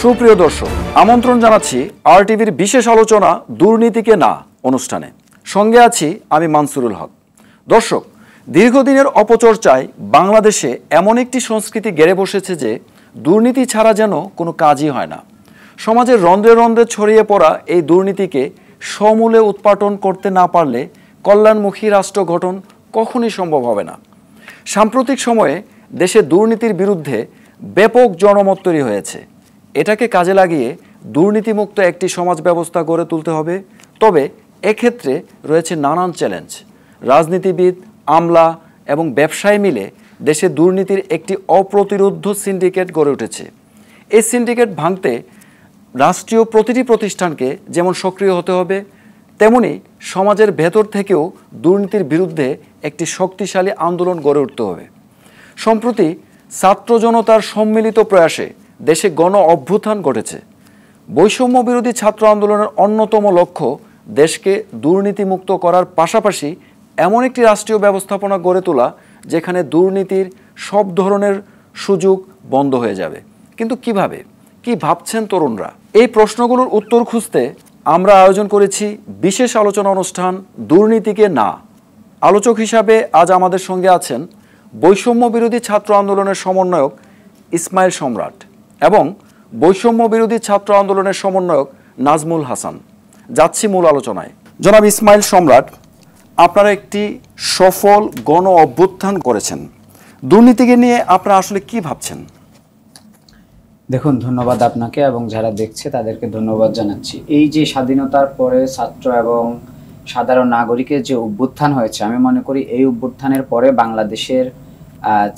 সুপ্রিয় দর্শক, আমন্ত্রণ জানাচ্ছি আরটিভির বিশেষ আলোচনা দুর্নীতিকে না অনুষ্ঠানে। সঙ্গে আছি আমি মানসুরুল হক। দর্শক, দীর্ঘদিনের অপচর্চায় বাংলাদেশে এমন একটি সংস্কৃতি গেড়ে বসেছে যে দুর্নীতি ছাড়া যেন কোনো কাজই হয় না। সমাজের রন্ধ্রে রন্ধ্রে ছড়িয়ে পড়া এই দুর্নীতিকে সমূলে উৎপাটন করতে না পারলে কল্যাণমুখী রাষ্ট্র গঠন কখনই সম্ভব হবে না। সাম্প্রতিক সময়ে দেশে দুর্নীতির বিরুদ্ধে ব্যাপক জনমত তৈরি হয়েছে। এটাকে কাজে লাগিয়ে দুর্নীতিমুক্ত একটি সমাজ ব্যবস্থা গড়ে তুলতে হবে। তবে এক্ষেত্রে রয়েছে নানান চ্যালেঞ্জ। রাজনীতিবিদ, আমলা এবং ব্যবসায়ী মিলে দেশে দুর্নীতির একটি অপ্রতিরোধ্য সিন্ডিকেট গড়ে উঠেছে। এই সিন্ডিকেট ভাঙতে রাষ্ট্রীয় প্রতিটি প্রতিষ্ঠানকে যেমন সক্রিয় হতে হবে, তেমনি সমাজের ভেতর থেকেও দুর্নীতির বিরুদ্ধে একটি শক্তিশালী আন্দোলন গড়ে উঠতে হবে। সম্প্রতি ছাত্র জনতার সম্মিলিত প্রয়াসে দেশে গণ অভ্যুত্থান ঘটেছে। বৈষম্য বিরোধী ছাত্র আন্দোলনের অন্যতম লক্ষ্য দেশকে দুর্নীতিমুক্ত করার পাশাপাশি এমন একটি রাষ্ট্রীয় ব্যবস্থাপনা গড়ে তোলা যেখানে দুর্নীতির সব ধরনের সুযোগ বন্ধ হয়ে যাবে। কিন্তু কিভাবে, কি ভাবছেন তরুণরা? এই প্রশ্নগুলোর উত্তর খুঁজতে আমরা আয়োজন করেছি বিশেষ আলোচনা অনুষ্ঠান দুর্নীতিকে না। আলোচক হিসাবে আজ আমাদের সঙ্গে আছেন বৈষম্য বিরোধী ছাত্র আন্দোলনের সমন্বয়ক ইসমাইল সম্রাট এবং বৈষম্য বিরোধী ছাত্র আন্দোলনের সমন্বয়ক নাজমুল হাসান। যাচ্ছি মূল আলোচনায়। জনাব ইসমাইল সম্রাট, আপনারা একটি সফল গণ অভ্যুত্থান করেছেন। দুর্নীতিকে নিয়ে আপনারা আসলে কি ভাবছেন? দেখুন, ধন্যবাদ আপনাকে এবং যারা দেখছে তাদেরকে ধন্যবাদ জানাচ্ছি। এই যে স্বাধীনতার পরে ছাত্র এবং সাধারণ নাগরিকের যে অভ্যুত্থান হয়েছে, আমি মনে করি এই অভ্যুত্থানের পরে বাংলাদেশের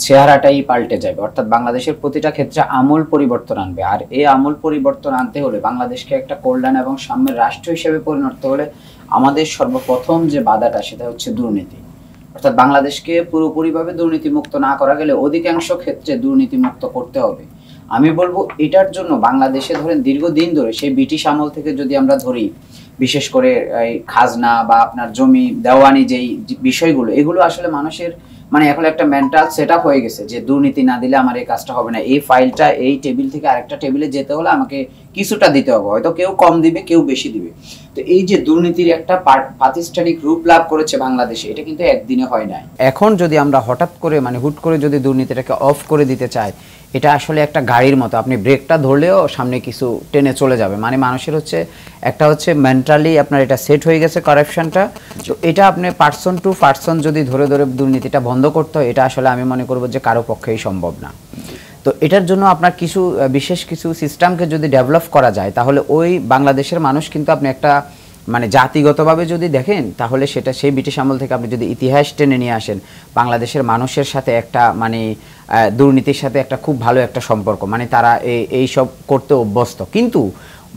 চেহারাটাই পাল্টে যাবে। অর্থাৎ বাংলাদেশের প্রতিটা ক্ষেত্রে আমূল পরিবর্তন আনবে। আর এই আমূল পরিবর্তন আনতে হলে বাংলাদেশকে একটা কল্যাণ এবং সাম্যের রাষ্ট্র হিসেবে পরিণত হলে আমাদের সর্বপ্রথম যে বাধাটা সেটা হচ্ছে দুর্নীতি। অর্থাৎ বাংলাদেশকে পুরোপুরিভাবে দুর্নীতিমুক্ত না করা গেলে অধিকাংশ ক্ষেত্রে দুর্নীতিমুক্ত করতে হবে। আমি বলবো এটার জন্য বাংলাদেশে ধরেন দীর্ঘদিন ধরে সেই ব্রিটিশ আমল থেকে যদি আমরা ধরি, বিশেষ করে এই খাজনা বা আপনার জমি দেওয়ানি যেই বিষয়গুলো, এগুলো আসলে মানুষের মানে এখন একটা মেন্টাল সেট আপ হয়ে গেছে যে দুর্নীতি না দিলে আমার এই কাজটা হবে না। এই ফাইলটা এই টেবিল থেকে আরেকটা টেবিলে যেতে হলে আমাকে কিছুটা দিতে হবে, হয়তো কেউ কম দিবে কেউ বেশি দিবে। তো এই যে দুর্নীতির একটা প্রাতিষ্ঠানিক রূপ লাভ করেছে বাংলাদেশে, এটা কিন্তু একদিনে হয় না। এখন যদি আমরা হঠাৎ করে মানে হুট করে যদি দুর্নীতিটাকে অফ করে দিতে চাই, এটা আসলে একটা গাড়ির মতো, আপনি ব্রেকটা ধরলেও সামনে কিছু টেনে চলে যাবে। মানে মানুষের হচ্ছে একটা হচ্ছে মেন্টালি আপনার এটা সেট হয়ে গেছে কারাপশনটা। তো এটা আপনি পার্সন টু পার্সন যদি ধরে ধরে দুর্নীতিটা বন্ধ করতে হয়, এটা আসলে আমি মনে করব যে কারো পক্ষেই সম্ভব না। তো এটার জন্য আপনার কিছু বিশেষ কিছু সিস্টেমকে যদি ডেভেলপ করা যায়, তাহলে ওই বাংলাদেশের মানুষ কিন্তু আপনি একটা মানে জাতিগতভাবে যদি দেখেন, তাহলে সেটা সেই ব্রিটিশ আমল থেকে আপনি যদি ইতিহাস টেনে নিয়ে আসেন, বাংলাদেশের মানুষের সাথে একটা মানে দুর্নীতির সাথে একটা খুব ভালো একটা সম্পর্ক, মানে তারা এই সব করতে অভ্যস্ত। কিন্তু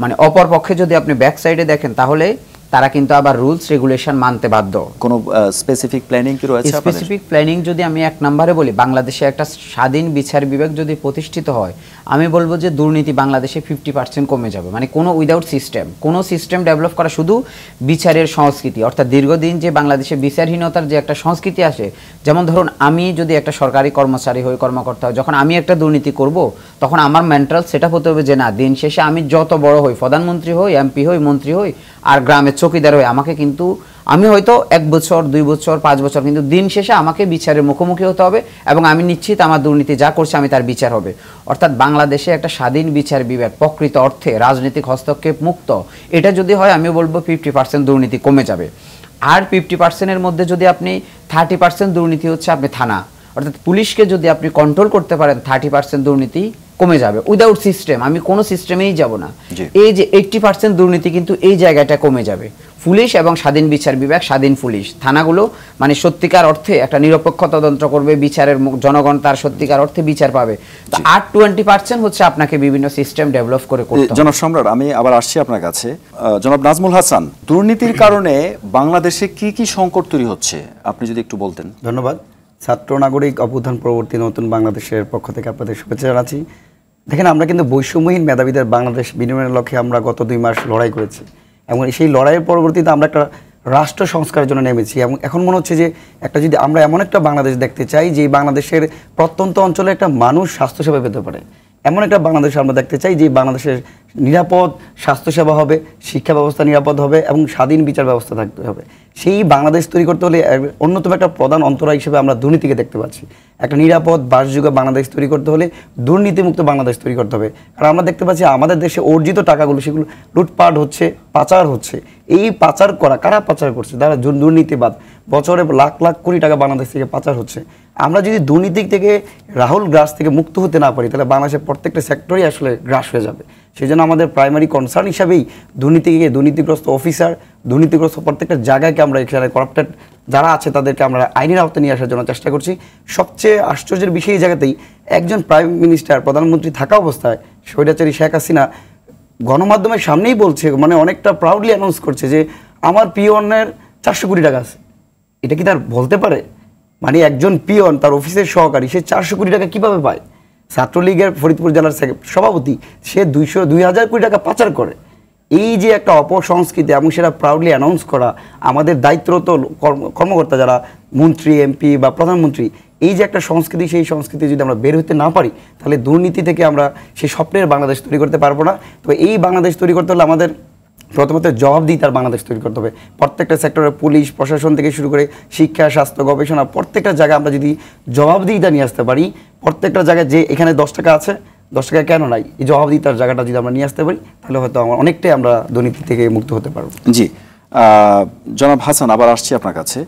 মানে অপর পক্ষে যদি আপনি ব্যাক সাইডে দেখেন, তাহলে তারা কিন্তু আবার রুলস রেগুলেশন মানতে বাধ্য। কোনো স্পেসিফিক প্ল্যানিং কি রয়েছে? স্পেসিফিক প্ল্যানিং যদি আমি এক নম্বরে বলি, বাংলাদেশে একটা স্বাধীন বিচার বিভাগ যদি প্রতিষ্ঠিত হয়, আমি বলবো যে দুর্নীতি বাংলাদেশে 50% কমে যাবে। মানে কোনো উইদাউট সিস্টেম, কোনো সিস্টেম ডেভেলপ করা, শুধু বিচারের সংস্কৃতি, অর্থাৎ দীর্ঘদিন যে বাংলাদেশে বিচারহীনতার যে একটা সংস্কৃতি আসে, যেমন ধরুন আমি যদি একটা সরকারি কর্মচারী হই, কর্মকর্তা হই, যখন আমি একটা দুর্নীতি করব, তখন আমার মেন্টাল সেট আপ হতে হবে যে না, দিন শেষে আমি যত বড় হই, প্রধানমন্ত্রী হই, এমপি হই, মন্ত্রী হই, আর গ্রামের চৌকিদার হই, আমাকে কিন্তু আমি হয়তো 1 বছর 2 বছর 5 বছর, কিন্তু দিন শেষে আমাকে বিচারের মুখোমুখি হতে হবে এবং আমি নিশ্চিত আমার দুর্নীতি যা করছে আমি তার বিচার হবে। অর্থাৎ বাংলাদেশে একটা স্বাধীন বিচার বিভাগ, প্রকৃত অর্থে রাজনৈতিক হস্তক্ষেপ মুক্ত, এটা যদি হয়, আমি বলবো 50% দুর্নীতি কমে যাবে। আর 50%-এর মধ্যে যদি আপনি 30% দুর্নীতি হচ্ছে আপনি থানা, অর্থাৎ পুলিশকে যদি আপনি কন্ট্রোল করতে পারেন, 30% দুর্নীতি কমে যাবে। উইদাউট সিস্টেম, আমি কোনো সিস্টেমেই যাব না, এই যে 80% দুর্নীতি কিন্তু এই জায়গাটা কমে যাবে। পুলিশ এবং স্বাধীন বিচার বিভাগ, স্বাধীন পুলিশ, থানাগুলো মানে সত্যিকার অর্থে একটা নিরপেক্ষ তদন্ত করবে, বিচারের জনগণ তার সত্যিকার অর্থে বিচার পাবে। আর 20% হচ্ছে আপনাকে বিভিন্ন সিস্টেম ডেভেলপ করে করতে হবে। জনাব সম্রাট, আমি আবার আসছি আপনার কাছে। জনাব নাজমুল হাসান, দুর্নীতির কারণে বাংলাদেশে কি কি সংকট তৈরি হচ্ছে আপনি যদি একটু বলতেন। ধন্যবাদ। ছাত্র নাগরিক অভ্যুত্থান পরবর্তী নতুন বাংলাদেশের পক্ষ থেকে আপনাদের শুভেচ্ছা জানাচ্ছি। দেখেন, আমরা কিন্তু বৈষম্যহীন মেধাবীদের বাংলাদেশ বিনিময়ের লক্ষ্যে আমরা গত 2 মাস লড়াই করেছি এবং সেই লড়াইয়ের পরবর্তীতে আমরা একটা রাষ্ট্র সংস্কারের জন্য নেমেছি এবং এখন মনে হচ্ছে যে একটা যদি আমরা এমন একটা বাংলাদেশ দেখতে চাই যে বাংলাদেশের প্রত্যন্ত অঞ্চলে একটা মানুষ স্বাস্থ্যসেবা পেতে পারে এমন একটা বাংলাদেশ আমরা দেখতে চাই যে বাংলাদেশের নিরাপদ স্বাস্থ্যসেবা হবে, শিক্ষা ব্যবস্থা নিরাপদ হবে এবং স্বাধীন বিচার ব্যবস্থা থাকতে হবে। সেই বাংলাদেশ তৈরি করতে হলে অন্যতম একটা প্রধান অন্তরায় হিসেবে আমরা দুর্নীতিকে দেখতে পাচ্ছি। একটা নিরাপদ বাসযোগ্য বাংলাদেশ তৈরি করতে হলে দুর্নীতিমুক্ত বাংলাদেশ তৈরি করতে হবে। কারণ আমরা দেখতে পাচ্ছি আমাদের দেশে অর্জিত টাকাগুলো সেগুলো লুটপাট হচ্ছে, পাচার হচ্ছে। এই পাচার করা কারা পাচার করছে? যারা দুর্নীতিবাদ। বছরে লাখ লাখ কোটি টাকা বাংলাদেশ থেকে পাচার হচ্ছে। আমরা যদি দুর্নীতি থেকে রাহুল গ্রাস থেকে মুক্ত হতে না পারি তাহলে বাংলাদেশের প্রত্যেকটা সেক্টরই আসলে গ্রাস হয়ে যাবে। সেই জন্য আমাদের প্রাইমারি কনসার্ন হিসাবেই দুর্নীতিগ্রস্ত অফিসার, দুর্নীতিগ্রস্ত প্রত্যেকটা জায়গাকে আমরা এখানে করাপ্টেড যারা আছে তাদেরকে আমরা আইনের আওতায় নিয়ে আসার জন্য চেষ্টা করছি। সবচেয়ে আশ্চর্যের বিষয় এই জায়গাতেই একজন প্রাইম মিনিস্টার, প্রধানমন্ত্রী থাকা অবস্থায় স্বৈরাচারী শেখ হাসিনা গণমাধ্যমের সামনেই বলছে, মানে অনেকটা প্রাউডলি অ্যানাউন্স করছে যে আমার পিওনের 400 কোটি টাকা আছে। এটা কি তার বলতে পারে? মানে একজন পিয়ন, তার অফিসের সহকারী, সে 400 কোটি টাকা কিভাবে পায়? ছাত্রলীগের ফরিদপুর জেলার সভাপতি, সে 2000 কোটি টাকা পাচার করে। এই যে একটা অপসংস্কৃতি এবং সেটা প্রাউডলি অ্যানাউন্স করা, আমাদের দায়িত্বরত কর্মকর্তা যারা মন্ত্রী, এমপি বা প্রধানমন্ত্রী, এই যে একটা সংস্কৃতি, সেই সংস্কৃতি যদি আমরা বের হতে না পারি তাহলে দুর্নীতি থেকে আমরা সেই স্বপ্নের বাংলাদেশ তৈরি করতে পারবো না। তো এই বাংলাদেশ তৈরি করতে হলে আমাদের প্রথমত জবাবদিহিতার বাংলাদেশ তৈরি করতে হবে। প্রত্যেকটা সেক্টরে পুলিশ প্রশাসন থেকে শুরু করে শিক্ষা, স্বাস্থ্য, গবেষণা প্রত্যেকটা জায়গায় আমরা যদি জবাবদিহিতা নিয়ে আসতে পারি, প্রত্যেকটা জায়গায় যে এখানে 10 টাকা আছে, 10 টাকা কেন নাই, এই জবাবদিহিতার জায়গাটা যদি আমরা নিয়ে আসতে পারি তাহলে হয়তো অনেকটাই আমরা দুর্নীতি থেকে মুক্ত হতে পারবো। জি, জনাব হাসান, আবার আসছি আপনার কাছে।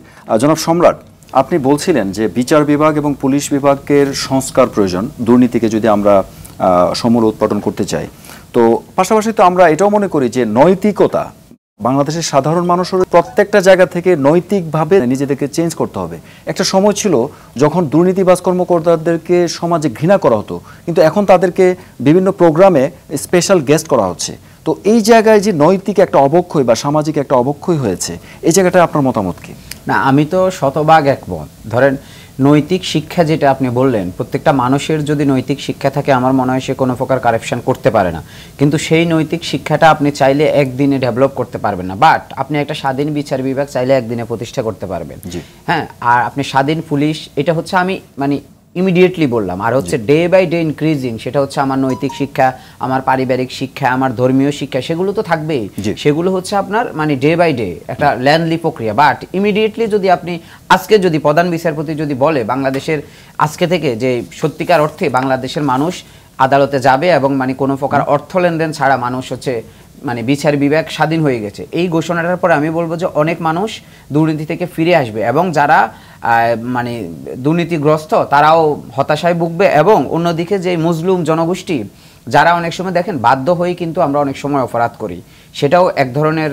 জনাব সম্রাট, আপনি বলছিলেন যে বিচার বিভাগ এবং পুলিশ বিভাগের সংস্কার প্রয়োজন দুর্নীতিকে যদি আমরা সমূলে উৎপাদন করতে চাই। তো পাশাপাশি তো আমরা এটাও মনে করি যে নৈতিকতা, বাংলাদেশের সাধারণ মানুষের প্রত্যেকটা জায়গা থেকে নৈতিকভাবে নিজেদেরকে চেঞ্জ করতে হবে। একটা সময় ছিল যখন দুর্নীতিবাজ কর্মকর্তাদেরকে সমাজে ঘৃণা করা হতো, কিন্তু এখন তাদেরকে বিভিন্ন প্রোগ্রামে স্পেশাল গেস্ট করা হচ্ছে। তো এই জায়গায় যে নৈতিক একটা অবক্ষয় বা সামাজিক একটা অবক্ষয় হয়েছে, এই জায়গাটায় আপনার মতামত কি? না, আমি তো শতভাগ একমত। ধরেন নৈতিক শিক্ষা যেটা আপনি বললেন, প্রত্যেকটা মানুষের যদি নৈতিক শিক্ষা থাকে আমার মনে হয় সে কোনো প্রকার কারাপশন করতে পারে না। কিন্তু সেই নৈতিক শিক্ষাটা আপনি চাইলে একদিনে ডেভেলপ করতে পারবেন না। বাট আপনি একটা স্বাধীন বিচার বিভাগ চাইলে একদিনে প্রতিষ্ঠা করতে পারবেন। হ্যাঁ, আর আপনি স্বাধীন পুলিশ, এটা হচ্ছে আমি মানে ইমিডিয়েটলি বললাম। আর হচ্ছে ডে বাই ডে ইনক্রিজিং, সেটা হচ্ছে আমার নৈতিক শিক্ষা, আমার পারিবারিক শিক্ষা, আমার ধর্মীয় শিক্ষা, সেগুলো তো থাকবেই। সেগুলো হচ্ছে আপনার মানে ডে বাই ডে একটা ল্যান্ডলি প্রক্রিয়া। বাট ইমিডিয়েটলি যদি আপনি আজকে যদি প্রধান বিচারপতি যদি বলে বাংলাদেশের আজকে থেকে যে সত্যিকার অর্থে বাংলাদেশের মানুষ আদালতে যাবে এবং মানে কোনো প্রকার অর্থ লেনদেন ছাড়া মানুষ হচ্ছে মানে বিচার বিভাগ স্বাধীন হয়ে গেছে, এই ঘোষণাটার পরে আমি বলবো যে অনেক মানুষ দুর্নীতি থেকে ফিরে আসবে এবং যারা মানে দুর্নীতিগ্রস্ত তারাও হতাশায় ভুগবে। এবং অন্যদিকে যে মুসলিম জনগোষ্ঠী যারা অনেক সময় দেখেন বাধ্য হয়ে কিন্তু আমরা অনেক সময় অপরাধ করি, সেটাও এক ধরনের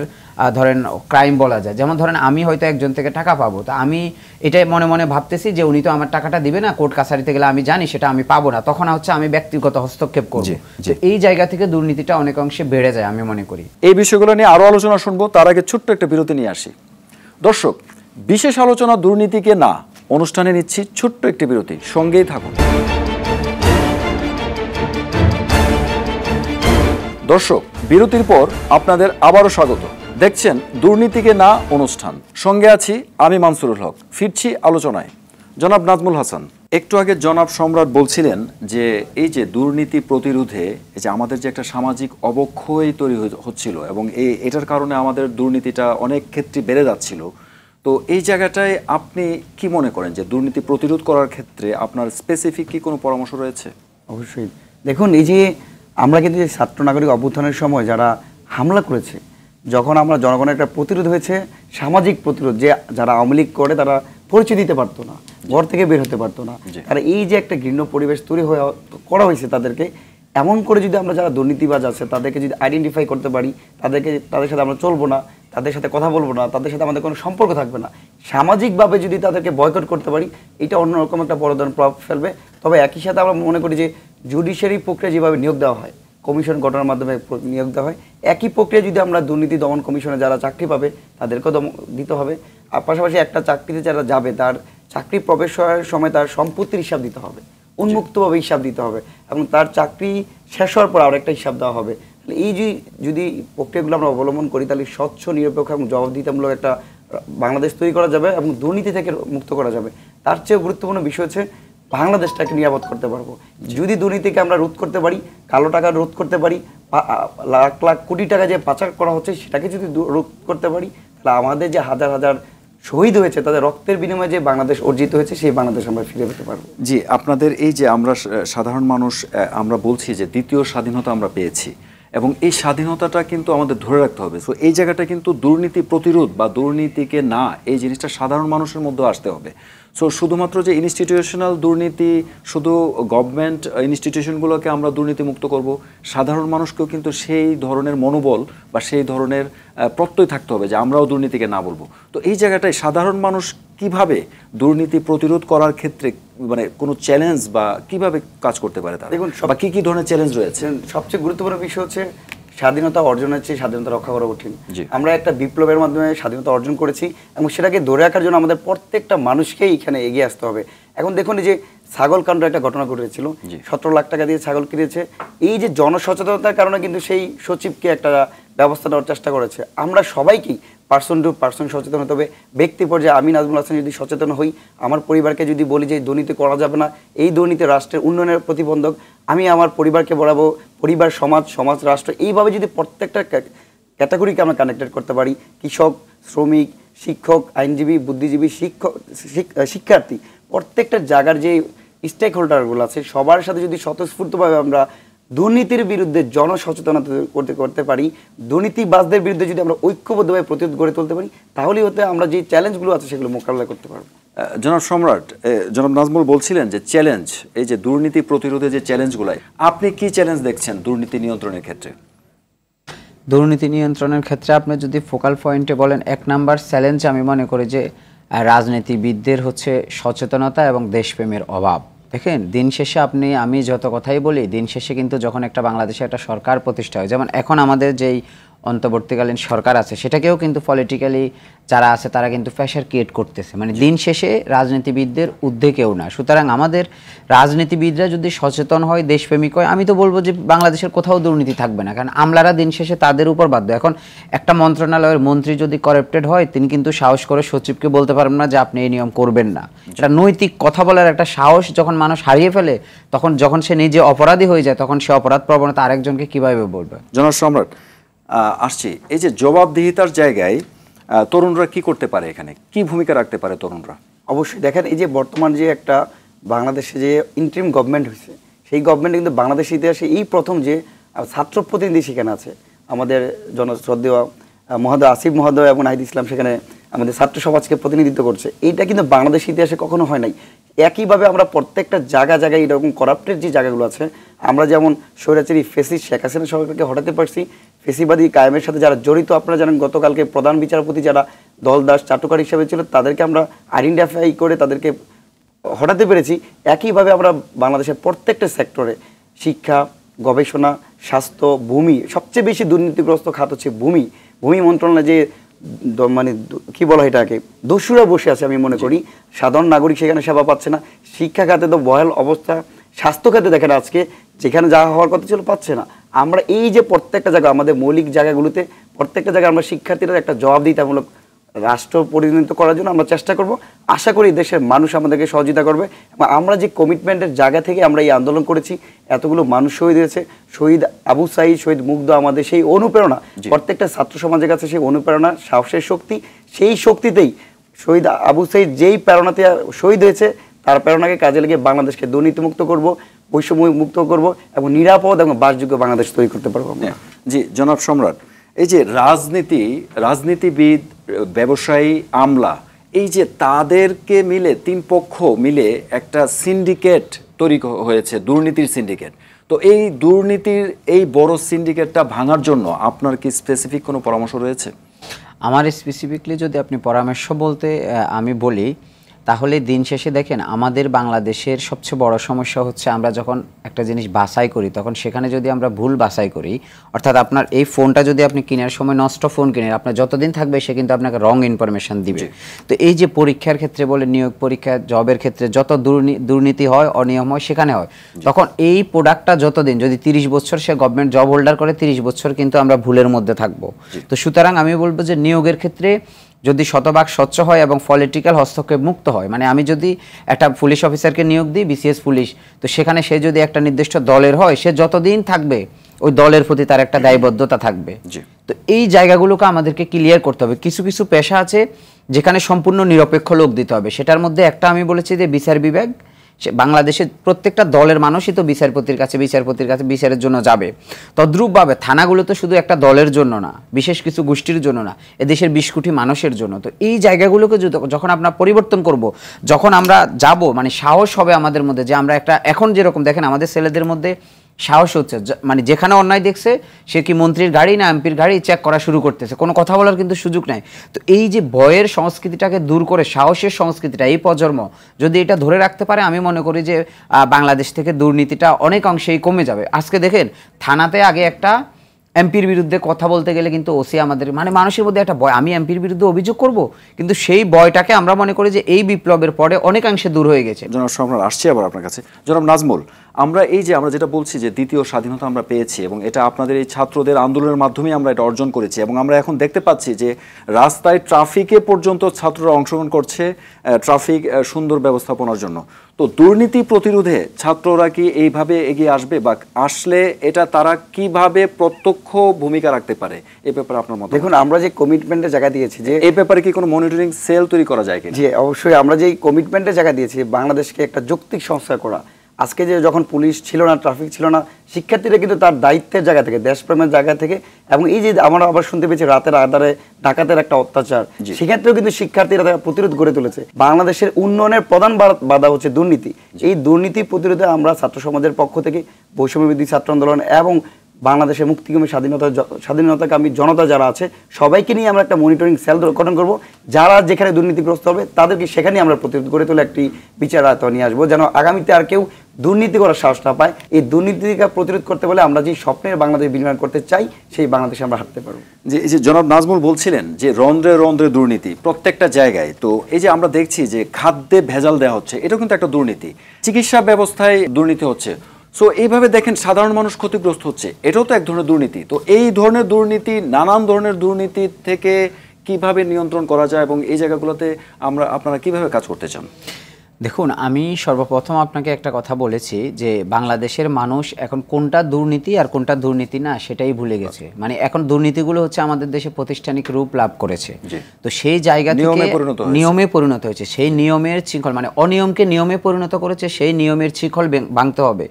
ধরেন ক্রাইম বলা যায়। যেমন ধরেন আমি হয়তো একজন থেকে টাকা পাবো, তা আমি এটাই মনে মনে ভাবতেছি যে উনি তো আমার টাকাটা দিবে না, কোর্ট কাছারিতে গেলে আমি জানি সেটা আমি পাবো না, তখন হচ্ছে আমি ব্যক্তিগত হস্তক্ষেপ করবো। এই জায়গা থেকে দুর্নীতিটা অনেক অংশে বেড়ে যায় আমি মনে করি। এই বিষয়গুলো নিয়ে আরো আলোচনা শুনবো, তার আগে ছোট্ট একটা বিরতি নিয়ে আসি। দর্শক, বিশেষ আলোচনা দুর্নীতিকে না অনুষ্ঠানে নিচ্ছি ছোট্ট একটি বিরতি, সঙ্গেই থাকুন। দর্শক, বিরতির পর আপনাদের আবারও স্বাগত। দেখছেন দুর্নীতিকে না অনুষ্ঠান, সঙ্গে আছি আমি মানসুরুল হক। ফিরছি আলোচনায়। জনাব নাজমুল হাসান, একটু আগে জনাব সম্রাট বলছিলেন যে এই যে দুর্নীতি প্রতিরোধে এই যে আমাদের যে একটা সামাজিক অবক্ষয় তৈরি হচ্ছিল এবং এটার কারণে আমাদের দুর্নীতিটা অনেক ক্ষেত্রে বেড়ে যাচ্ছিল। তো এই জায়গাটায় আপনি কি মনে করেন যে দুর্নীতি প্রতিরোধ করার ক্ষেত্রে আপনার স্পেসিফিক কি কোনো পরামর্শ রয়েছে? অবশ্যই। দেখুন, এই যে আমরা কিন্তু যে ছাত্র নাগরিক অভ্যুত্থানের সময় যারা হামলা করেছে, যখন আমরা জনগণের একটা প্রতিরোধ হয়েছে, সামাজিক প্রতিরোধ, যে যারা আওয়ামী লীগ করে তারা পরিচয় দিতে পারতো না, ঘর থেকে বের হতে পারতো না, তারা এই যে একটা ঘৃণ্য পরিবেশ তৈরি হয়ে করা হয়েছে তাদেরকে, এমন করে যদি আমরা যারা দুর্নীতিবাজ আছে তাদেরকে যদি আইডেন্টিফাই করতে পারি, তাদের সাথে আমরা চলবো না, তাদের সাথে কথা বলবো না, তাদের সাথে আমাদের কোনো সম্পর্ক থাকবে না, সামাজিকভাবে যদি তাদেরকে বয়কট করতে পারি, এটা অন্যরকম একটা বড় ধরনের প্রভাব ফেলবে। তবে একই সাথে আমরা মনে করি যে জুডিশিয়ারি প্রক্রিয়া যেভাবে নিয়োগ দেওয়া হয়, কমিশন গঠনের মাধ্যমে নিয়োগ দেওয়া হয়, একই প্রক্রিয়া যদি আমরা দুর্নীতি দমন কমিশনে যারা চাকরি পাবে তাদেরকেও দিতে হবে। আর পাশাপাশি একটা চাকরিতে যারা যাবে তার চাকরি প্রবেশের সময় তার সম্পত্তির হিসাব দিতে হবে, উন্মুক্তভাবে হিসাব দিতে হবে, এবং তার চাকরি শেষ হওয়ার পর আরেকটা হিসাব দেওয়া হবে। এই যদি প্রক্রিয়াগুলো আমরা অবলম্বন করি তাহলে স্বচ্ছ, নিরপেক্ষ এবং জবাবদিহিতামূলক একটা বাংলাদেশ তৈরি করা যাবে এবং দুর্নীতি থেকে মুক্ত করা যাবে। তার চেয়ে গুরুত্বপূর্ণ বিষয় হচ্ছে বাংলাদেশটাকে নিরাপদ করতে পারবো। যদি দুর্নীতিকে আমরা রোধ করতে পারি, কালো টাকা রোধ করতে পারি, লাখ লাখ কোটি টাকা যে পাচার করা হচ্ছে সেটাকে যদি রোধ করতে পারি, তাহলে আমাদের যে হাজার হাজার শহীদ হয়েছে তাদের রক্তের বিনিময়ে যে বাংলাদেশ অর্জিত হয়েছে সেই বাংলাদেশ আমরা ফিরে পেতে পারবো। জি, আপনাদের এই যে আমরা সাধারণ মানুষ আমরা বলছি যে দ্বিতীয় স্বাধীনতা আমরা পেয়েছি এবং এই স্বাধীনতাটা কিন্তু আমাদের ধরে রাখতে হবে। সো এই জায়গাটা কিন্তু দুর্নীতি প্রতিরোধ বা দুর্নীতিকে না, এই জিনিসটা সাধারণ মানুষের মধ্যে আসতে হবে। সো শুধুমাত্র যে ইনস্টিটিউশনাল দুর্নীতি, শুধু গভর্নমেন্ট ইনস্টিটিউশনগুলোকে আমরা দুর্নীতি মুক্ত করব, সাধারণ মানুষকেও কিন্তু সেই ধরনের মনোবল বা সেই ধরনের প্রত্যয় থাকতে হবে যে আমরাও দুর্নীতিকে না বলবো। তো এই জায়গাটায় সাধারণ মানুষ কিভাবে দুর্নীতি প্রতিরোধ করার ক্ষেত্রে মানে কোনো চ্যালেঞ্জ বা কিভাবে কাজ করতে পারে তারা? দেখুন, বা কি ধরনের চ্যালেঞ্জ রয়েছে? সবচেয়ে গুরুত্বপূর্ণ বিষয় হচ্ছে স্বাধীনতা অর্জনের চেয়ে স্বাধীনতা রক্ষা করা কঠিন। আমরা একটা বিপ্লবের মাধ্যমে স্বাধীনতা অর্জন করেছি এবং সেটাকে ধরে রাখার জন্য আমাদের প্রত্যেকটা মানুষকেই এখানে এগিয়ে আসতে হবে। এখন দেখুন, এই যে ছাগল কাণ্ড একটা ঘটনা ঘটেছিল, 17 লাখ টাকা দিয়ে ছাগল কিনেছে। এই যে জনসচেতনতার কারণে কিন্তু সেই সচিবকে একটা ব্যবস্থা নেওয়ার চেষ্টা করেছে। আমরা সবাইকেই পার্সন টু পার্সন সচেতন হতে হবে। ব্যক্তি পর্যায়ে আমি নাজমুল হাসান যদি সচেতন হই, আমার পরিবারকে যদি বলি যে দুর্নীতি করা যাবে না, এই দুর্নীতি রাষ্ট্রের উন্নয়নের প্রতিবন্ধক, আমি আমার পরিবারকে বলাবো, পরিবার, সমাজ, সমাজ, রাষ্ট্র, এইভাবে যদি প্রত্যেকটা ক্যাটাগরিকে আমরা কানেক্টেড করতে পারি, কৃষক, শ্রমিক, শিক্ষক, আইনজীবী, বুদ্ধিজীবী, শিক্ষার্থী, প্রত্যেকটা জায়গার যে স্টেক হোল্ডারগুলো আছে সবার সাথে যদি স্বতঃস্ফূর্তভাবে আমরা দুর্নীতির বিরুদ্ধে জনসচেতনতা করতে পারি, দুর্নীতিবাজদের বিরুদ্ধে যদি আমরা ঐক্যবদ্ধভাবে প্রতিরোধ গড়ে তুলতে পারি, তাহলেই হতে আমরা যে চ্যালেঞ্জগুলো আছে সেগুলো মোকাবিলা করতে পারবো। জনাব সম্রাট, জনাব নাজমুল বলছিলেন যে চ্যালেঞ্জ, এই যে দুর্নীতি প্রতিরোধে যে চ্যালেঞ্জগুলো, আপনি কি চ্যালেঞ্জ দেখছেন দুর্নীতি নিয়ন্ত্রণের ক্ষেত্রে? দুর্নীতি নিয়ন্ত্রণের ক্ষেত্রে আপনি যদি ফোকাল পয়েন্টে বলেন, 1 নাম্বার চ্যালেঞ্জ আমি মনে করি যে রাজনীতিবিদদের হচ্ছে সচেতনতা এবং দেশপ্রেমের অভাব। দেখেন, দিন শেষে আমি যত কথাই বলি, দিন শেষে কিন্তু যখন একটা বাংলাদেশে একটা সরকার প্রতিষ্ঠা হয়, যেমন এখন আমাদের যেই অন্তর্বর্তীকালীন সরকার আছে সেটাকেও কিন্তু পলিটিক্যালি যারা আছে তারা কিন্তু প্রেশার ক্রিয়েট করতেছে, মানে দিন শেষে রাজনীতিবিদদের ঊর্ধ্বে কেউ না। সুতরাং আমাদের রাজনীতিবিদরা যদি সচেতন হয়, দেশপ্রেমিক হয়, আমি তো বলবো যে বাংলাদেশের কোথাও দুর্নীতি থাকবে না, কারণ আমলারা দিন শেষে তাদের উপর বাধ্য। এখন একটা মন্ত্রণালয়ের মন্ত্রী যদি করাপ্টেড হয়, তিনি কিন্তু সাহস করে সচিবকে বলতে পারবেন না যে আপনি এই নিয়ম করবেন না। এটা নৈতিক কথা বলার একটা সাহস যখন মানুষ হারিয়ে ফেলে, তখন যখন সে নিজে অপরাধী হয়ে যায়, তখন সে অপরাধ প্রবণতা আরেকজনকে কিভাবে বলবে? জনাব সম্রাট, আসছি এই যে জবাবদিহিতার জায়গায় তরুণরা কি করতে পারে, এখানে কি ভূমিকা রাখতে পারে তরুণরা? অবশ্যই দেখেন, এই যে বর্তমান যে একটা বাংলাদেশে যে ইন্টারিম গভর্নমেন্ট হয়েছে, সেই গভর্নমেন্ট কিন্তু বাংলাদেশের ইতিহাসে এই প্রথম যে ছাত্র প্রতিনিধি সেখানে আছে। আমাদের জনশ্রদ্ধেয় মহোদয় আসিফ মহোদয় এবং নাহিদ ইসলাম সেখানে আমাদের ছাত্র সমাজকে প্রতিনিধিত্ব করছে। এইটা কিন্তু বাংলাদেশের ইতিহাসে কখনো হয় নাই। একইভাবে আমরা প্রত্যেকটা জায়গায় এরকম করাপ্টেড যে জায়গাগুলো আছে, আমরা যেমন স্বৈরাচারী ফেসিস্ট শেখ হাসিনা সরকারকে হটাতে পারছি, ফেসিবাদী কায়েমের সাথে যারা জড়িত, আপনারা জানেন গতকালকে প্রধান বিচারপতি যারা দলদাস চাটুকার হিসেবে ছিল তাদেরকে আমরা আইডেন্টিফাই করে তাদেরকে হটাতে পেরেছি। একইভাবে আমরা বাংলাদেশের প্রত্যেকটা সেক্টরে, শিক্ষা, গবেষণা, স্বাস্থ্য, ভূমি, সবচেয়ে বেশি দুর্নীতিগ্রস্ত খাত হচ্ছে ভূমি। ভূমি মন্ত্রণালয়ে যে মানে কি বলা হয় এটাকে, দস্যুরা বসে আছে, আমি মনে করি সাধারণ নাগরিক সেখানে সেবা পাচ্ছে না। শিক্ষা খাতে তো বহাল অবস্থা, স্বাস্থ্য খাতে দেখেন আজকে যেখানে যা হওয়ার কথা ছিল পাচ্ছে না। আমরা এই যে প্রত্যেকটা জায়গা, আমাদের মৌলিক জায়গাগুলোতে প্রত্যেকটা জায়গায় আমরা শিক্ষার্থীরা একটা জবাবদিহিতামূলক রাষ্ট্র পরিণত করার জন্য আমরা চেষ্টা করব। আশা করি দেশের মানুষ আমাদেরকে সহযোগিতা করবে এবং আমরা যে কমিটমেন্টের জায়গা থেকে আমরা এই আন্দোলন করেছি, এতগুলো মানুষ শহীদ হয়েছে, শহীদ আবু সাঈদ, শহীদ মুগ্ধ, আমাদের সেই অনুপ্রেরণা, প্রত্যেকটা ছাত্র সমাজের কাছে সেই অনুপ্রেরণা, সাহসের শক্তি, সেই শক্তিতেই শহীদ আবু সাঈদ যেই প্রেরণাতে শহীদ হয়েছে, তার প্রেরণাকে কাজে লাগিয়ে বাংলাদেশকে দুর্নীতিমুক্ত করব, বৈষম্য মুক্ত করব এবং নিরাপদ এবং বাসযোগ্য বাংলাদেশ তৈরি করতে পারবো। জি জনাব সম্রাট, এই যে রাজনীতিবিদ, ব্যবসায়ী, আমলা, এই যে তাদেরকে মিলে 3 পক্ষ মিলে একটা সিন্ডিকেট তৈরি হয়েছে, দুর্নীতির সিন্ডিকেট। তো এই দুর্নীতির এই বড় সিন্ডিকেটটা ভাঙার জন্য আপনার কি স্পেসিফিক কোনো পরামর্শ রয়েছে? আমার স্পেসিফিকলি যদি আপনি পরামর্শ বলতে আমি বলি, তাহলে দিন শেষে দেখেন আমাদের বাংলাদেশের সবচেয়ে বড় সমস্যা হচ্ছে আমরা যখন একটা জিনিস বাছাই করি, তখন সেখানে যদি আমরা ভুল বাছাই করি, অর্থাৎ আপনার এই ফোনটা যদি আপনি কেনার সময় নষ্ট ফোন কিনেন, আপনার যতদিন থাকবে সে কিন্তু আপনাকে রং ইনফরমেশন দিবে। তো এই যে পরীক্ষার ক্ষেত্রে বলে, নিয়োগ পরীক্ষা, জবের ক্ষেত্রে যত দুর্নীতি হয়, অনিয়ম হয়, সেখানে হয়, তখন এই প্রোডাক্টটা যতদিন, যদি 30 বছর সে গভর্নমেন্ট জব হোল্ডার করে, 30 বছর কিন্তু আমরা ভুলের মধ্যে থাকবো। তো সুতরাং আমি বলবো যে নিয়োগের ক্ষেত্রে যদি শতভাগ স্বচ্ছ হয় এবং পলিটিক্যাল হস্তক্ষেপ মুক্ত হয়, মানে আমি যদি একটা পুলিশ অফিসারকে নিয়োগ দিই বিসিএস পুলিশ, তো সেখানে সে যদি একটা নির্দিষ্ট দলের হয়, সে যতদিন থাকবে ওই দলের প্রতি তার একটা দায়বদ্ধতা থাকবে। তো এই জায়গাগুলোকে আমাদেরকে ক্লিয়ার করতে হবে। কিছু কিছু পেশা আছে যেখানে সম্পূর্ণ নিরপেক্ষ লোক দিতে হবে, সেটার মধ্যে একটা আমি বলেছি যে বিচার বিভাগ। বাংলাদেশের প্রত্যেকটা দলের মানুষই তো বিচারপতির কাছে বিচারের জন্য যাবে। তদ্রূপভাবে থানাগুলো তো শুধু একটা দলের জন্য না, বিশেষ কিছু গোষ্ঠীর জন্য না, এদেশের 20 কোটি মানুষের জন্য। তো এই জায়গাগুলোকে যখন আমরা পরিবর্তন করব, যখন আমরা যাব, মানে সাহস হবে আমাদের মধ্যে যে আমরা একটা, এখন যেরকম দেখেন আমাদের ছেলেদের মধ্যে সাহস হচ্ছে, মানে যেখানে অন্যায় দেখছে সে কি মন্ত্রীর গাড়ি না এমপির গাড়ি চেক করা শুরু করতেছে, কোনো কথা বলার কিন্তু সুযোগ নাই। তো এই যে ভয়ের সংস্কৃতিটাকে দূর করে সাহসের সংস্কৃতিটা এই প্রজন্ম যদি এটা ধরে রাখতে পারে, আমি মনে করি যে বাংলাদেশ থেকে দুর্নীতিটা অনেক অংশেই কমে যাবে। আজকে দেখেন থানাতে আগে একটা এমপির বিরুদ্ধে কথা বলতে গেলে কিন্তু ওসি আমাদের, মানে মানুষের মধ্যে একটা ভয়, আমি এমপির বিরুদ্ধে অভিযোগ করব, কিন্তু সেই ভয়টাকে আমরা মনে করি যে এই বিপ্লবের পরে অনেকাংশে দূর হয়ে গেছে। জনাব সম্রাট, আসছি আবার আপনার কাছে। জনাব নাজমুল, আমরা যেটা বলছি যে দ্বিতীয় স্বাধীনতা আমরা পেয়েছি এবং এটা আপনাদের এই ছাত্রদের আন্দোলনের মাধ্যমে আমরা এটা অর্জন করেছি, এবং আমরা এখন দেখতে পাচ্ছি যে রাস্তায় ট্রাফিকে পর্যন্ত ছাত্ররা অংশগ্রহণ করছে ট্রাফিক সুন্দর ব্যবস্থাপনার জন্য। তো দুর্নীতি প্রতিরোধে ছাত্ররা কি এইভাবে এগিয়ে আসবে, বা আসলে এটা তারা কিভাবে প্রত্যক্ষ ভূমিকা রাখতে পারে, এই ব্যাপারে আপনার মত? দেখুন, আমরা যে কমিটমেন্টের জায়গা দিয়েছি, যে এই ব্যাপারে কি কোনো মনিটরিং সেল তৈরি করা যায় কিনা? জি অবশ্যই, আমরা যে কমিটমেন্টের জায়গা দিয়েছি বাংলাদেশকে একটা যৌক্তিক সংস্কার করা। আজকে যে যখন পুলিশ ছিল না, ট্রাফিক ছিল না, শিক্ষার্থীরা কিন্তু তার দায়িত্বের জায়গা থেকে, দেশপ্রেমের জায়গা থেকে, এবং এই যে আমরা আবার শুনতে পেয়েছি রাতের আধারে ডাকাতের একটা অত্যাচার, সেক্ষেত্রেও কিন্তু শিক্ষার্থীরা প্রতিরোধ গড়ে তুলেছে। বাংলাদেশের উন্নয়নের প্রধান বাধা হচ্ছে দুর্নীতি। এই দুর্নীতি প্রতিরোধে আমরা ছাত্র সমাজের পক্ষ থেকে বৈষম্যবিরোধী ছাত্র আন্দোলন এবং বাংলাদেশের মুক্তিকামী স্বাধীনতাকামী জনতা যারা আছে সবাইকে নিয়ে আমরা একটা মনিটরিং সেল গঠন করব। যারা যেখানে দুর্নীতিগ্রস্ত হবে তাদেরকে সেখানে আমরা প্রতিরোধ গড়ে তুলে একটি বিচার আয়ত্তে নিয়ে আসবো, যেন আগামীতে আর কেউ দুর্নীতি করার সাহস না পায়। এই দুর্নীতিকে প্রতিরোধ করতে বলে আমরা যে স্বপ্নের বাংলাদেশ বিনির্মাণ করতে চাই, সেই বাংলাদেশে আমরা হাঁটতে পারবো। যে এই যে জনাব নাজমুল বলছিলেন যে রন্ধ্রে রন্ধ্রে দুর্নীতি প্রত্যেকটা জায়গায়, তো এই যে আমরা দেখছি যে খাদ্যে ভেজাল দেওয়া হচ্ছে, এটাও কিন্তু একটা দুর্নীতি। চিকিৎসা ব্যবস্থায় দুর্নীতি হচ্ছে। সো এইভাবে দেখেন সাধারণ মানুষ ক্ষতিগ্রস্ত হচ্ছে, এটাও তো এক ধরনের দুর্নীতি। তো এই ধরনের দুর্নীতি, নানান ধরনের দুর্নীতি থেকে কিভাবে নিয়ন্ত্রণ করা যায় এবং এই জায়গাগুলোতে আপনারা কিভাবে কাজ করতে চান? দেখুন, আমি সর্বপ্রথম আপনাকে একটা কথা বলেছি যে বাংলাদেশের মানুষ এখন কোনটা দুর্নীতি আর কোনটা দুর্নীতি না সেটাই ভুলে গেছে। মানে এখন দুর্নীতিগুলো হচ্ছে আমাদের দেশে প্রাতিষ্ঠানিক রূপ লাভ করেছে। তো সেই জায়গা থেকে নিয়মে পরিণত হয়েছে, সেই নিয়মের শৃঙ্খল, মানে অনিয়মকে নিয়মে পরিণত করেছে, সেই নিয়মের শৃঙ্খল ভাঙতে হবে।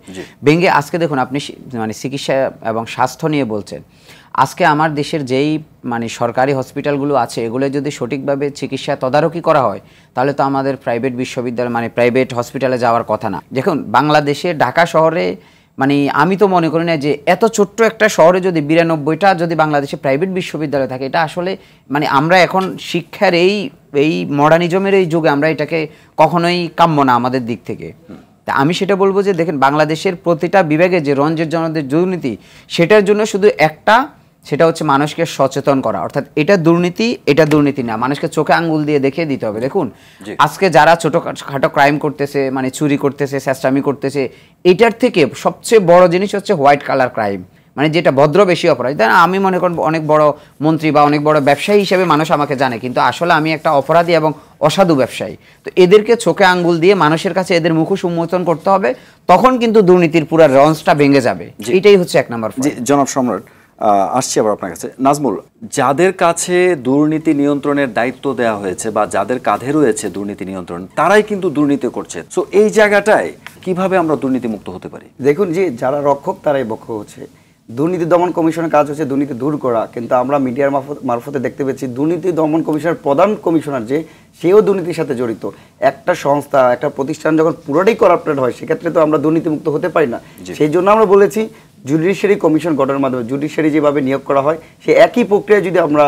ভেঙে আজকে দেখুন, আপনি মানে চিকিৎসা এবং স্বাস্থ্য নিয়ে বলছেন, আজকে আমার দেশের যেই মানে সরকারি হসপিটালগুলো আছে, এগুলো যদি সঠিকভাবে চিকিৎসা তদারকি করা হয়, তাহলে তো আমাদের প্রাইভেট বিশ্ববিদ্যালয় মানে প্রাইভেট হসপিটালে যাওয়ার কথা না। দেখুন, বাংলাদেশে ঢাকা শহরে, মানে আমি তো মনে করি না যে এত ছোট্ট একটা শহরে যদি 92টা যদি বাংলাদেশে প্রাইভেট বিশ্ববিদ্যালয় থাকে, এটা আসলে মানে আমরা এখন শিক্ষার এই মডার্নিজমের এই যুগে আমরা এটাকে কখনোই কাম্য না আমাদের দিক থেকে। তা আমি সেটা বলবো যে দেখেন, বাংলাদেশের প্রতিটা বিভাগে যে রঞ্জের জনদের দুর্নীতি, সেটার জন্য শুধু একটা, সেটা হচ্ছে মানুষকে সচেতন করা। অর্থাৎ এটা দুর্নীতি না, মানুষকে চোখে আঙ্গুল দিয়ে দেখিয়ে দিতে হবে। দেখুন, আজকে যারা ছোটখাটো ক্রাইম করতেছে, মানে চুরি করতেছে, চেষ্টামি করতেছে, এটার থেকে সবচেয়ে বড় জিনিস হচ্ছে হোয়াইট কালার ক্রাইম, মানে যেটা ভদ্র বেশি অপরাধ। তাই আমি মনে করি অনেক বড় মন্ত্রী বা অনেক বড় ব্যবসায়ী হিসেবে মানুষ আমাকে জানে, কিন্তু আসলে আমি একটা অপরাধী এবং অসাধু ব্যবসায়ী। তো এদেরকে চোখে আঙ্গুল দিয়ে মানুষের কাছে এদের মুখোশ উন্মোচন করতে হবে, তখন কিন্তু দুর্নীতির পুরো রঞ্জটা ভেঙে যাবে। এটাই হচ্ছে 1 নম্বর। জনাব সম্রাট, আসছি আবার আপনার কাছে। নাজমুল, যাদের কাছে দুর্নীতি নিয়ন্ত্রণের দায়িত্ব দেওয়া হয়েছে বা যাদের কাঁধে রয়েছে দুর্নীতি নিয়ন্ত্রণ, তারাই কিন্তু দুর্নীতি করছে। সো এই জায়গাটায় কিভাবে আমরা দুর্নীতি মুক্ত হতে পারি? দেখুন, যে যারা রক্ষক তারাই বক্ষক হচ্ছে। দুর্নীতি দমন কমিশনের কাজ হচ্ছে দুর্নীতি দূর করা, কিন্তু আমরা মিডিয়ার মারফতে দেখতে পেয়েছি দুর্নীতি দমন কমিশনের প্রধান কমিশনার যে, সেও দুর্নীতির সাথে জড়িত। একটা সংস্থা, একটা প্রতিষ্ঠান যখন পুরোটাই করাপ্টেড হয়, সেক্ষেত্রে তো আমরা দুর্নীতিমুক্ত হতে পারি না। সেই জন্য আমরা বলেছি জুডিশিয়ারি কমিশন গঠনের মাধ্যমে জুডিশিয়ারি যেভাবে নিয়োগ করা হয়, সে একই প্রক্রিয়ায় যদি আমরা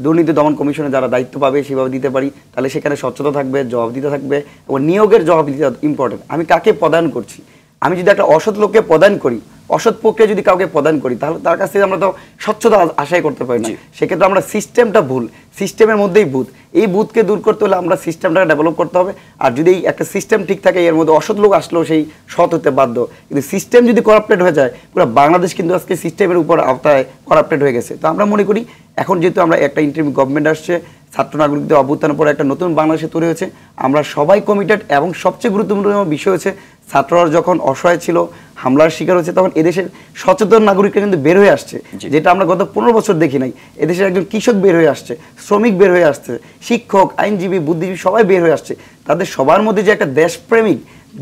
দুর্নীতি দমন কমিশনে যারা দায়িত্ব পাবে সেভাবে দিতে পারি, তাহলে সেখানে স্বচ্ছতা থাকবে, জবাবদিহিতা থাকবে, এবং নিয়োগের জবাবদিহিতা ইম্পর্টেন্ট। আমি কাকে প্রদান করছি, আমি যদি একটা অসৎ লোককে প্রদান করি, অসৎ প্রক্রিয়া যদি কাউকে প্রদান করি তাহলে তার কাছ থেকে আমরা তো স্বচ্ছতা আশাই করতে পারি না। সেক্ষেত্রে আমরা সিস্টেমটা ভুল, সিস্টেমের মধ্যেই ভূত, এই ভূতকে দূর করতে হলে আমরা সিস্টেমটাকে ডেভেলপ করতে হবে। আর যদি একটা সিস্টেম ঠিক থাকে এর মধ্যে অসৎ লোক আসলেও সেই সৎ হতে বাধ্য। কিন্তু সিস্টেম যদি করাপ্টেড হয়ে যায়, পুরো বাংলাদেশ কিন্তু আজকে সিস্টেমের উপর আওতায় করাপ্টেড হয়ে গেছে। তো আমরা মনে করি এখন যেহেতু আমরা একটা ইন্টারিম গভর্নমেন্ট আসছে, ছাত্র নাগরিকদের অভ্যুত্থানের পরে একটা নতুন বাংলাদেশে তৈরি হয়েছে, আমরা সবাই কমিটেড। এবং সবচেয়ে গুরুত্বপূর্ণ বিষয় হচ্ছে ছাত্ররা যখন অসহায় ছিল, হামলার শিকার হয়েছে, তখন এদেশের সচেতন নাগরিকরা কিন্তু বের হয়ে আসছে, যেটা আমরা গত 15 বছর দেখি নাই। এদেশের একজন কৃষক বের হয়ে আসছে, শ্রমিক বের হয়ে আসছে, শিক্ষক, আইনজীবী, বুদ্ধিজীবী সবাই বের হয়ে আসছে। তাদের সবার মধ্যে যে একটা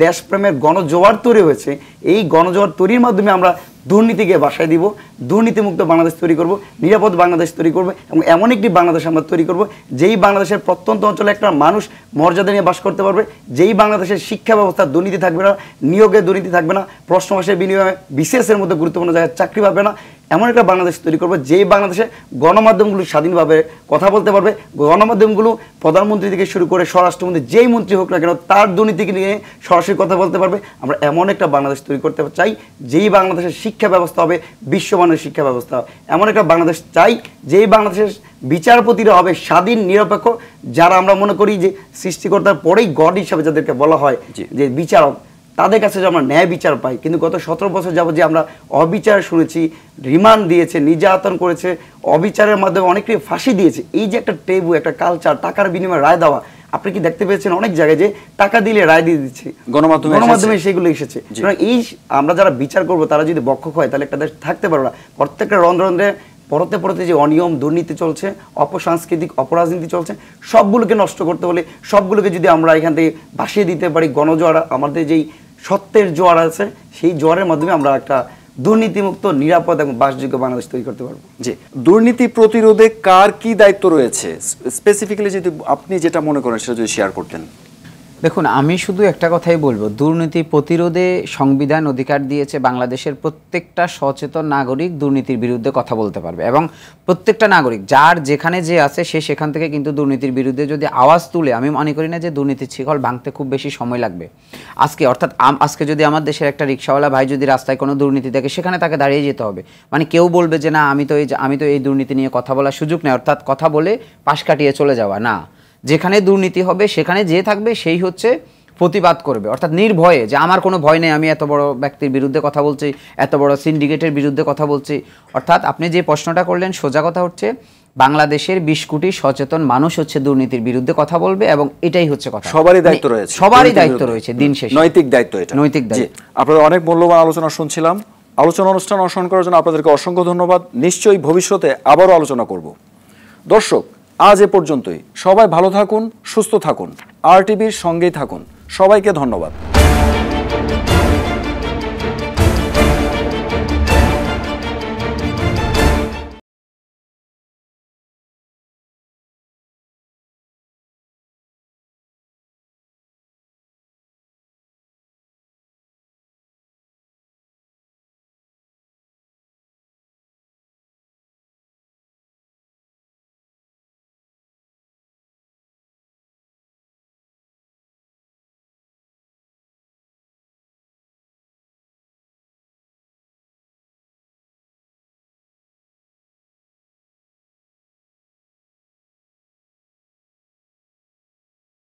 দেশপ্রেমের গণজোয়ার তৈরি হয়েছে, এই গণজোয়ার তৈরির মাধ্যমে আমরা দুর্নীতিকে বাসায় দিব, দুর্নীতিমুক্ত বাংলাদেশ তৈরি করব, নিরাপদ বাংলাদেশ তৈরি করব এবং এমন একটি বাংলাদেশ আমরা তৈরি করব যেই বাংলাদেশের প্রত্যন্ত অঞ্চলে একটা মানুষ মর্যাদা নিয়ে বাস করতে পারবে, যেই বাংলাদেশের শিক্ষা ব্যবস্থা দুর্নীতি থাকবে না, নিয়োগে দুর্নীতি থাকবে না, প্রশ্ন মাসের বিনিময়ে বিসিএসের মধ্যে গুরুত্বপূর্ণ জায়গায় চাকরি পাবে না, এমন একটা বাংলাদেশ তৈরি করবো যেই বাংলাদেশে গণমাধ্যমগুলো স্বাধীনভাবে কথা বলতে পারবে, গণমাধ্যমগুলো প্রধানমন্ত্রী থেকে শুরু করে স্বরাষ্ট্রমন্ত্রী যেই মন্ত্রী হোক না কেন তার দুর্নীতিকে নিয়ে সরাসরি কথা বলতে পারবে। আমরা এমন একটা বাংলাদেশ তৈরি করতে চাই যেই বাংলাদেশের শিক্ষা ব্যবস্থা হবে বিশ্বমানের শিক্ষা ব্যবস্থা, এমন একটা বাংলাদেশ চাই যেই বাংলাদেশের বিচারপতিরা হবে স্বাধীন নিরপেক্ষ, যারা আমরা মনে করি যে সৃষ্টিকর্তার পরেই গড হিসাবে যাদেরকে বলা হয় যে বিচারক, তাদের কাছে যে আমরা ন্যায় বিচার পাই। কিন্তু গত 17 বছর যাবত যে আমরা অবিচার শুনেছি, রিমান্ড দিয়েছে, নির্যাতন করেছে, অবিচারের মাধ্যমে অনেকেই ফাঁসি দিয়েছে, এই যে একটা টেবু, একটা কালচার, টাকার বিনিময়ে রায় দেওয়া, আপনি কি দেখতে পেয়েছেন অনেক জায়গায় যে টাকা দিলে রায় দিয়ে দিচ্ছে, গণমাধ্যমে সেগুলো এসেছে। এই আমরা যারা বিচার করবো তারা যদি বক্ষক হয় তাহলে একটা দেশ থাকতে পারবে না। প্রত্যেকটা রন্ধ্রে পরতে পরতে যে অনিয়ম, দুর্নীতি চলছে, অপসাংস্কৃতিক অপরাজনীতি চলছে, সবগুলোকে নষ্ট করতে হলে, সবগুলোকে যদি আমরা এখান থেকে ভাসিয়ে দিতে পারি, গণজোয়ার, আমাদের যেই সত্যের জোয়ার আছে, সেই জোয়ারের মাধ্যমে আমরা একটা দুর্নীতিমুক্ত, নিরাপদ এবং বাসযোগ্য বাংলাদেশ তৈরি করতে পারবো। জি, দুর্নীতি প্রতিরোধে কার কি দায়িত্ব রয়েছে স্পেসিফিক্যালি যদি আপনি যেটা মনে করেন সেটা যদি শেয়ার করতেন। দেখুন, আমি শুধু একটা কথাই বলবো, দুর্নীতি প্রতিরোধে সংবিধান অধিকার দিয়েছে বাংলাদেশের প্রত্যেকটা সচেতন নাগরিক দুর্নীতির বিরুদ্ধে কথা বলতে পারবে, এবং প্রত্যেকটা নাগরিক যার যেখানে যে আছে সে সেখান থেকে কিন্তু দুর্নীতির বিরুদ্ধে যদি আওয়াজ তুলে, আমি মনে করি না যে দুর্নীতির শিকল ভাঙতে খুব বেশি সময় লাগবে। আজকে যদি আমার দেশের একটা রিক্সাওয়ালা ভাই যদি রাস্তায় কোনো দুর্নীতি দেখে, সেখানে তাকে দাঁড়িয়ে যেতে হবে। মানে কেউ বলবে যে না আমি তো এই দুর্নীতি নিয়ে কথা বলার সুযোগ নেই, অর্থাৎ কথা বলে পাশ কাটিয়ে চলে যাওয়া না। যেখানে দুর্নীতি হবে সেখানে যে থাকবে সেই হচ্ছে প্রতিবাদ করবে, অর্থাৎ নির্ভয়ে, যে আমার কোনো ভয় নেই, আমি এত বড় ব্যক্তির বিরুদ্ধে কথা বলছি, এত বড় সিন্ডিকেটের বিরুদ্ধে কথা বলছি। অর্থাৎ আপনি যে প্রশ্নটা করলেন সোজা কথা হচ্ছে বাংলাদেশের 20 কোটি সচেতন মানুষ হচ্ছে দুর্নীতির বিরুদ্ধে কথা বলবে, এবং এটাই হচ্ছে কথা। সবারই দায়িত্ব রয়েছে, সবারই দায়িত্ব রয়েছে, দিন শেষে নৈতিক দায়িত্ব, এটা নৈতিক দায়িত্ব। আপনাদের অনেক মূল্যবান আলোচনা শুনছিলাম। আলোচনা অনুষ্ঠান অনুসরণ করার জন্য আপনাদেরকে অসংখ্য ধন্যবাদ। নিশ্চয়ই ভবিষ্যতে আবারও আলোচনা করব। দর্শক, আজ এ পর্যন্তই। সবাই ভালো থাকুন, সুস্থ থাকুন, RTVর সঙ্গেই থাকুন। সবাইকে ধন্যবাদ।